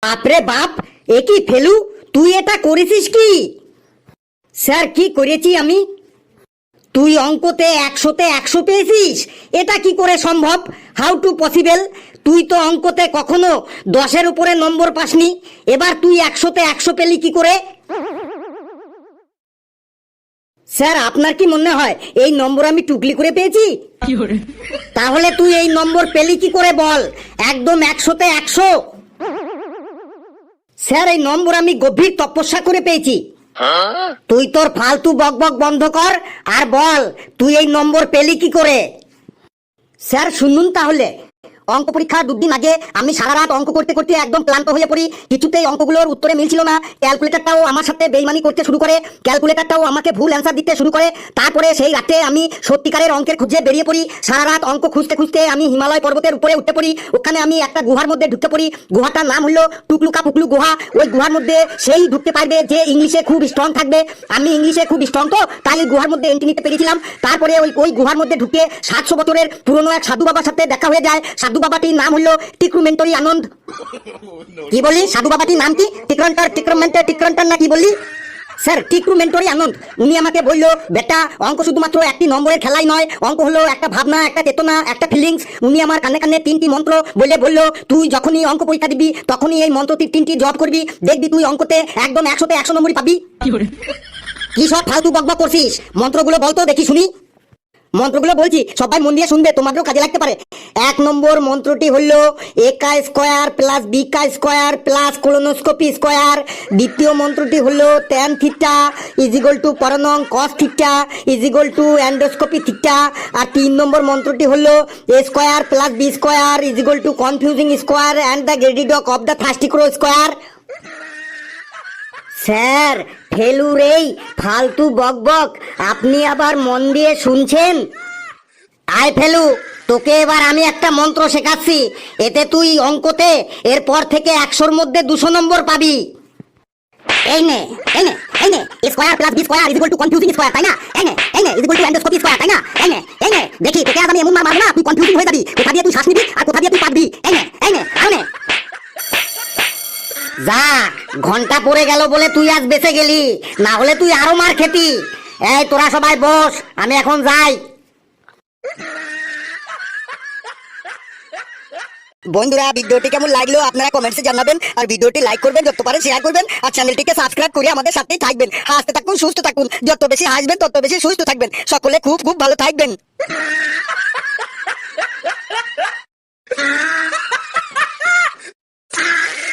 বাপরে বাপ, এ কি ফেলু, তুই এটা করেছিস কি? স্যার কি করেছি আমি? তুই অঙ্কতে 100তে 100 পেয়েছিস? এটা কি করে সম্ভব? How to possible? তুই তো অঙ্কতে কখনো 10-এর উপরে নম্বর পাসনি, এবার তুই 100তে 100 পেলি কি করে? স্যার আপনার কি মনে হয় এই নম্বর আমি টুকলি করে পেয়েছি? তাহলে তুই এই নম্বর পেলি কি করে বল? একদম 100তে 100। স্যার এই নম্বর আমি গভীর তপস্যা করে পেয়েছি। তুই তোর ফালতু বকবক বন্ধ কর আর বল তুই এই নম্বর পেলি কি করে? স্যার শুনুন তাহলে, অঙ্ক পরীক্ষার 2 দিন আগে আমি সারা রাত অঙ্ক করতে করতে একদম ক্লান্ত হয়ে পড়ি। কিছুতেই অঙ্কগুলোর উত্তরে মিলছিল না। ক্যালকুলেটরটাও আমার সাথে বেইমানি করতে শুরু করে, ক্যালকুলেটরটাও আমাকে ভুল অ্যান্সার দিতে শুরু করে। তারপরে সেই রাতে আমি সত্যিকারের অঙ্কের খুঁজে বেরিয়ে পড়ি। সারা রাত অঙ্ক খুঁজতে খুঁজতে আমি হিমালয় পর্বতের উপরে উঠতে পড়ি। ওখানে আমি একটা গুহার মধ্যে ঢুকতে পড়ি। গুহাটার নাম হলো টুকলুকা পুকলু গুহা। ওই গুহার মধ্যে সেই ঢুকতে পারবে যে ইংলিশে খুব স্ট্রং থাকবে। আমি ইংলিশে খুব স্ট্রং, তো তাই গুহার মধ্যে এন্ট্রি নিতে পেরেছিলাম। তারপরে ওই গুহার মধ্যে ঢুকে 700 বছরের পুরনো এক সাধু বাবার সাথে দেখা হয়ে যায়। সাধু বাবাটির নাম হলো টিক্রুমেন্টরি আনন্দ। কি বলি? সাধু বাবাটির নাম কি? টিক্রন্টার না কি বললি? স্যার টিক্রুমেন্টরি আনন্দ। উনি আমাকে বললো, বেটা অঙ্ক শুধুমাত্র একটি নম্বরের খেলাই নয়, অঙ্ক হলো একটা ভাবনা, একটা চেতনা, একটা ফিলিংস। উনি আমার কানে কানে 3টি মন্ত্র বললো, তুই যখনই অঙ্ক পরীক্ষা দিবি তখনই এই মন্ত্রটি 3টি জপ করবি, দেখবি তুই অঙ্কতে একদম 100তে 100 নম্বরই পাবি। কি সব ফালতু বকবক করছিস? মন্ত্রগুলো বলতো দেখি শুনি। মন্ত্রগুলো বলছি, সবাই মন দিয়ে শুনবে, তোমাদেরও কাজে লাগতে পারে। 1 নম্বর মন্ত্রটি হলো একা স্কোয়ার প্লাস বিকা স্কোয়ার প্লাস কোলোনোস্কোপি স্কোয়ার। দ্বিতীয় মন্ত্রটি হলো ট্যান থিটা ইজিক্যাল টু পরনং cos theta is equal to endoscopy theta. আর 3 নম্বর মন্ত্রটি হলো a square plus b square is equal to confusing square and the গ্রেডিডক of the thirsty crow square. Sir ফেলুর এই ফালতু বকবক আপনি আবার মন দিয়ে শুনছেন? আয় ফেলু, তোকে এবার আমি একটা মন্ত্র শেখাচ্ছি, এতে তুই অঙ্কতে এরপর থেকে 100-র মধ্যে 200 নম্বর পাবি। এই নে এই নে এই নে, square plus B square equal to confusing square, তাই না? এই নে ইকুয়াল টু এন্ডোস্কোপি স্কয়ার, তাই না? এই নে দেখি তোকে আজ আমি এমন মারবো না তুই কনফিউজিং হয়ে যাবি, কোথা দিয়ে তুই শ্বাস নিবি আর কোথা দিয়ে তুই পাবি। এই নে যা, ঘন্টা পড়ে গেল বলে তুই আজ বেঁচে গেলি, না হলে তুই আরো মার খেতি। এই তোরা সবাই বস, আমি এখন যাই। বন্ধুরা ভিডিওটি কেমন লাগলো আপনারা কমেন্টসে জানাবেন, আর ভিডিওটি লাইক করবেন, যত পারেন শেয়ার করবেন, আর চ্যানেলটিকে সাবস্ক্রাইব করে আমাদের সাথেই থাকবেন। হাসতে থাকুন, সুস্থ থাকুন, যত বেশি হাসবেন তত বেশি সুস্থ থাকবেন। সকলে খুব খুব ভালো থাকবেন।